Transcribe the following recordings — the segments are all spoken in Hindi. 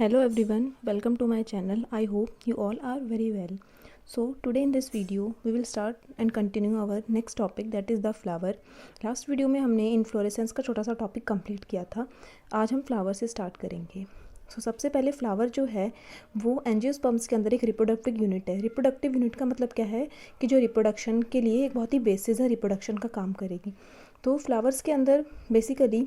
Hello everyone, welcome to my channel. I hope you all are very well. So today in this video we will start and continue our next topic, that is the flower. Last video में हमने इन्फ्लोरेसेंस का छोटा सा टॉपिक कंप्लीट किया था. आज हम फ्लावर से स्टार्ट करेंगे. सबसे पहले फ्लावर जो है वो एंजियोस्पर्म्स के अंदर एक रिप्रोडक्टिव यूनिट है. रिप्रोडक्टिव यूनिट का मतलब क्या है कि जो रिप्रोडक्शन के लिए एक बहुत ही बेसिस है, रिप्रोडक्शन का काम करेगी. तो फ्लावर्स के अंदर बेसिकली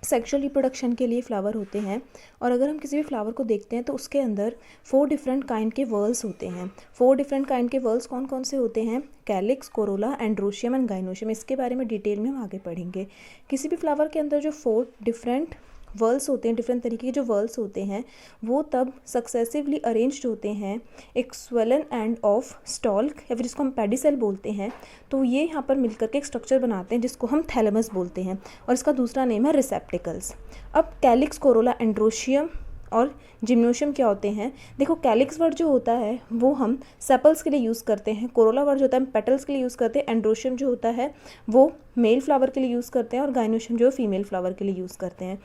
सेक्शुअल रिप्रोडक्शन के लिए फ्लावर होते हैं. और अगर हम किसी भी फ्लावर को देखते हैं तो उसके अंदर 4 डिफरेंट काइंड के वर्ल्स होते हैं. 4 डिफरेंट काइंड के वर्ल्स कौन कौन से होते हैं? Calyx, corolla, androecium and gynoecium. इसके बारे में डिटेल में हम आगे पढ़ेंगे. किसी भी फ्लावर के अंदर जो 4 डिफरेंट वर्ल्स होते हैं, डिफरेंट तरीके के जो वर्ल्स होते हैं, वो तब सक्सेसिवली अरेंज्ड होते हैं एक स्वेलन एंड ऑफ स्टॉल्क, या फिर जिसको हम पेडिसेल बोलते हैं. तो ये यहाँ पर मिलकर के एक स्ट्रक्चर बनाते हैं जिसको हम थैलेमस बोलते हैं, और इसका दूसरा नेम है रिसेप्टिकल्स. अब कैलिक्स, कोरोला, एंड्रोशियम और जिम्नोशियम क्या होते हैं? देखो, कैलिक्स वर्ड जो होता है वो हम सेपल्स के लिए यूज़ करते हैं. कोरोला वर्ड जो होता है हम पेटल्स के लिए यूज़ करते हैं. एंड्रोशियम जो होता है वो मेल फ्लावर के लिए यूज़ करते हैं, और गाइनोशियम जो फीमेल फ्लावर के लिए यूज़ करते हैं.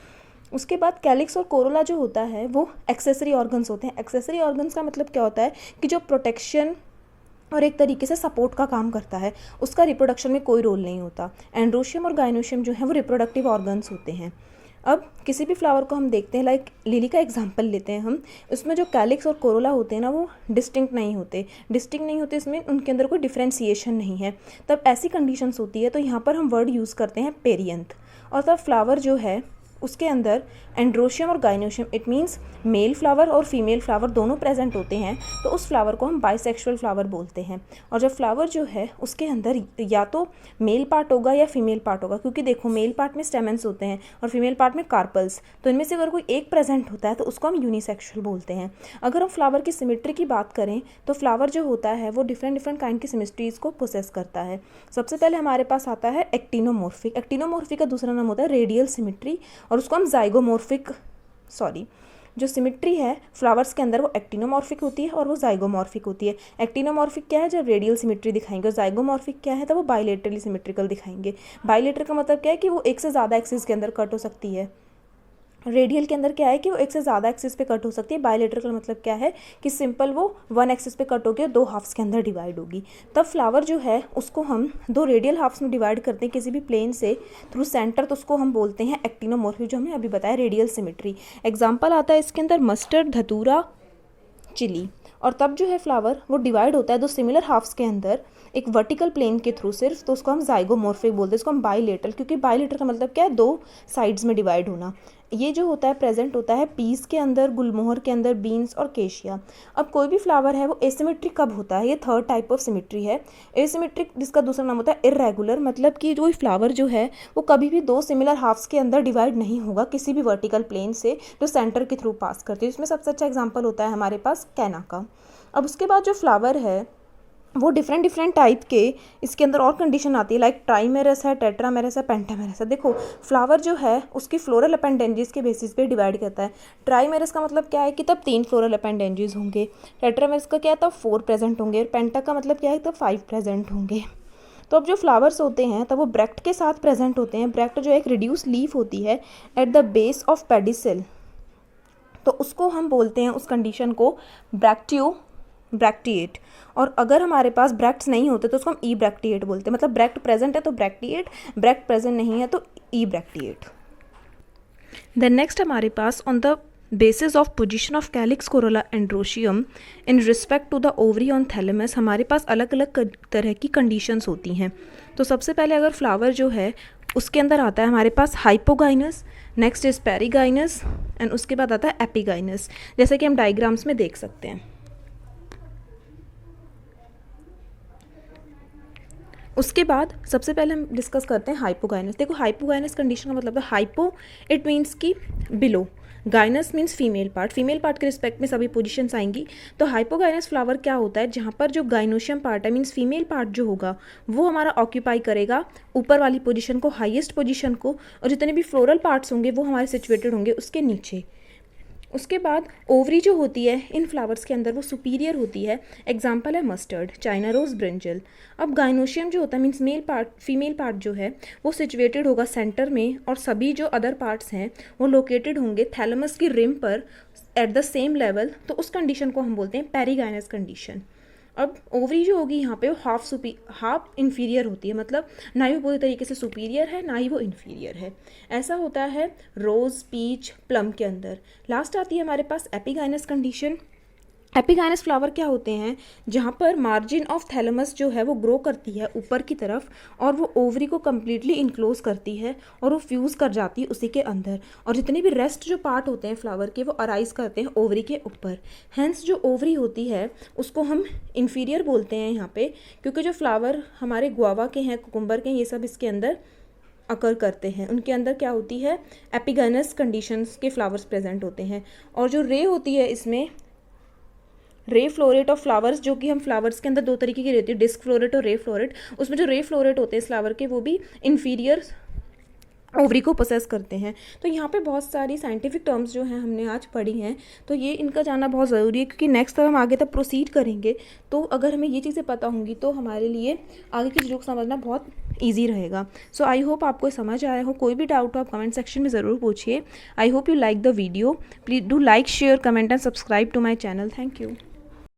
उसके बाद कैलिक्स और कोरोला जो होता है वो एक्सेसरी ऑर्गन्स होते हैं. एक्सेसरी ऑर्गन्स का मतलब क्या होता है कि जो प्रोटेक्शन और एक तरीके से सपोर्ट का काम करता है, उसका रिप्रोडक्शन में कोई रोल नहीं होता. एंड्रोशियम और गाइनोशियम जो है वो रिप्रोडक्टिव ऑर्गन्स होते हैं. अब किसी भी फ्लावर को हम देखते हैं, लाइक लिली का एग्जांपल लेते हैं हम, उसमें जो कैलिक्स और कोरोला होते हैं ना वो डिस्टिंक्ट नहीं होते, इसमें उनके अंदर कोई डिफ्रेंसिएशन नहीं है. तब ऐसी कंडीशंस होती है तो यहाँ पर हम वर्ड यूज़ करते हैं पेरियंथ. और तब फ्लावर जो है उसके अंदर एंड्रोशियम और gynoecium, it means male flower और फीमेल फ्लावर दोनों प्रेजेंट होते हैं, तो उस फ्लावर को हम बाइसेक्सुअल फ्लावर बोलते हैं. और जब फ्लावर जो है उसके अंदर या तो मेल पार्ट होगा या फीमेल पार्ट होगा, क्योंकि देखो मेल पार्ट में स्टेमेंस होते हैं और फीमेल पार्ट में कार्पल्स, तो इनमें से अगर कोई एक प्रेजेंट होता है तो उसको हम यूनिसेक्सुअल बोलते हैं. अगर हम फ्लावर की सिमेट्री की बात करें तो फ्लावर जो होता है वो डिफरेंट काइंड की सिमेट्रीज को पोसेस करता है. सबसे पहले हमारे पास आता है एक्टिनोमॉर्फिक. एक्टिनोमॉर्फिक का दूसरा नाम होता है रेडियल सिमेट्री, और उसको हम जो सिमेट्री है फ्लावर्स के अंदर वो एक्टिनोमॉर्फिक होती है और वो जाइगोमॉर्फिक होती है. एक्टिनोमॉर्फिक क्या है? जब रेडियल सिमेट्री दिखाएंगे. और जाइगोमॉर्फिक क्या है? तब वो बाइलेटरली सिमेट्रिकल दिखाएंगे. बाइलेटर का मतलब क्या है कि वो एक से ज़्यादा एक्सिस के अंदर कट हो सकती है. रेडियल के अंदर क्या है कि वो एक से ज़्यादा एक्सिस पे कट हो सकती है. बायलेटरल का मतलब क्या है कि सिंपल वो 1 एक्सिस पे कट होकर 2 हाफ्स के अंदर डिवाइड होगी. तब फ्लावर जो है उसको हम 2 रेडियल हाफ्स में डिवाइड करते हैं किसी भी प्लेन से थ्रू सेंटर, तो उसको हम बोलते हैं एक्टिनोमॉर्फिक, जो हमने अभी बताया रेडियल सिमेट्री. एग्जाम्पल आता है इसके अंदर मस्टर्ड, धतूरा, चिली. और तब जो है फ्लावर वो डिवाइड होता है 2 सिमिलर हाफ्स के अंदर एक वर्टिकल प्लेन के थ्रू सिर्फ, तो उसको हम जाइगोमॉर्फिक बोलते हैं. इसको हम बाइलेटरल, क्योंकि बाइलेटरल का मतलब क्या है? 2 साइड्स में डिवाइड होना. ये जो होता है प्रेजेंट होता है पीस के अंदर, गुलमोहर के अंदर, बीन्स और केशिया. अब कोई भी फ्लावर है वो एसिमेट्रिक कब होता है? ये 3rd टाइप ऑफ सिमेट्री है. एसिमेट्रिक जिसका दूसरा नाम होता है इर्रेगुलर, मतलब कि जो फ्लावर जो है वो कभी भी 2 सिमिलर हाफ्स के अंदर डिवाइड नहीं होगा किसी भी वर्टिकल प्लेन से जो सेंटर के थ्रू पास करती है. इसमें सबसे अच्छा एग्जाम्पल होता है हमारे पास कैना का. अब उसके बाद जो फ्लावर है वो डिफरेंट टाइप के, इसके अंदर और कंडीशन आती है, लाइक ट्राइमेरस है, टेट्रामेरस है, पेंटामेरस है. देखो फ्लावर जो है उसकी फ्लोरल अपेंडेंजेस के बेसिस पे डिवाइड करता है. ट्राइमेरस का मतलब क्या है कि तब 3 फ्लोरल अपेंडेंजेस होंगे. टेट्रामेरस का क्या है? तब 4 प्रेजेंट होंगे. और पेंटा का मतलब क्या है? तब 5 प्रेजेंट होंगे. तो अब जो फ्लावर्स होते हैं तब वो ब्रैक्ट के साथ प्रेजेंट होते हैं. ब्रैक्ट जो एक रिड्यूस लीफ होती है at the base of pedicel, तो उसको हम बोलते हैं, उस कंडीशन को ब्रैक्टिएट. और अगर हमारे पास ब्रैक्ट्स नहीं होते तो उसको हम ई ब्रैक्टिएट बोलते हैं. मतलब ब्रैक्ट प्रेजेंट है तो ब्रैक्टिएट, ब्रैक्ट प्रेजेंट नहीं है तो ई ब्रैक्टिएट. देन नेक्स्ट हमारे पास on the basis of position of calyx, corolla, androecium in respect to the ovary on thalamus हमारे पास अलग अलग तरह की कंडीशंस होती हैं. तो सबसे पहले अगर फ्लावर जो है उसके अंदर आता है हमारे पास hypogynous, next is perigynous, and उसके बाद आता है एपिगाइनस, जैसे कि हम डायग्राम्स में देख सकते हैं. उसके बाद सबसे पहले हम डिस्कस करते हैं हाइपोगाइनस. देखो हाइपोगाइनस कंडीशन का मतलब है हाइपो, इट मीन्स कि below, gynous means female part. Female part के रिस्पेक्ट में सभी पोजीशंस आएंगी. तो हाइपोगाइनस फ्लावर क्या होता है? जहाँ पर जो गाइनोशियम पार्ट है मीन्स फीमेल पार्ट जो होगा वो हमारा ऑक्यूपाई करेगा ऊपर वाली पोजीशन को, हाईएस्ट पोजीशन को, और जितने भी फ्लोरल पार्ट्स होंगे वो हमारे सिचुएटेड होंगे उसके नीचे. उसके बाद ओवरी जो होती है इन फ्लावर्स के अंदर वो सुपीरियर होती है। एग्जाम्पल है मस्टर्ड, चाइना रोज, ब्रिंजल। अब गाइनोशियम जो होता है मीन्स फीमेल पार्ट जो है वो सिचुएटेड होगा सेंटर में, और सभी जो अदर पार्ट्स हैं वो लोकेटेड होंगे थैलेमस की रिम पर एट द सेम लेवल। तो उस कंडीशन को हम बोलते हैं पेरीगाइनस कंडीशन। अब ओवरी जो होगी यहाँ पे वो हाफ इन्फीरियर होती है, मतलब ना ही वो पूरी तरीके से सुपीरियर है ना ही वो इन्फीरियर है। ऐसा होता है रोज़, पीच, प्लम के अंदर। लास्ट आती है हमारे पास एपिगाइनस कंडीशन। एपिगाइनस फ्लावर क्या होते हैं, जहाँ पर मार्जिन ऑफ थैलेमस जो है वो ग्रो करती है ऊपर की तरफ, और वो ओवरी को कम्प्लीटली इनक्लोज करती है और वो फ्यूज़ कर जाती है उसी के अंदर, और जितने भी रेस्ट जो पार्ट होते हैं फ्लावर के वो अराइज करते हैं ओवरी के ऊपर। हैंस जो ओवरी होती है उसको हम इन्फीरियर बोलते हैं यहाँ पे, क्योंकि जो फ्लावर हमारे गुआवा के हैं, कुकुम्बर के हैं, ये सब इसके अंदर अकर करते हैं। उनके अंदर क्या होती है, एपिगाइनस कंडीशंस के फ्लावर्स प्रेजेंट होते हैं। और जो रे होती है इसमें रे फ्लोरेट ऑफ फ्लावर्स, जो कि हम फ्लावर्स के अंदर दो तरीके की रहती है, डिस्क फ्लोरेट और रे फ्लोरेट। उसमें जो रे फ्लोरेट होते हैं इस फ्लावर के वो भी इन्फीरियर ओवरी को पोसेस करते हैं। तो यहाँ पे बहुत सारी साइंटिफिक टर्म्स जो हैं हमने आज पढ़ी हैं, तो ये इनका जानना बहुत ज़रूरी है, क्योंकि नेक्स्ट तब हम आगे तक प्रोसीड करेंगे तो अगर हमें ये चीज़ें पता होंगी तो हमारे लिए आगे की चीज़ों को समझना बहुत ईजी रहेगा। सो आई होप आपको समझ आया हो। कोई भी डाउट हो आप कमेंट सेक्शन में ज़रूर पूछिए। I hope you like the video. Please do like, share, comment and subscribe to my channel. Thank you.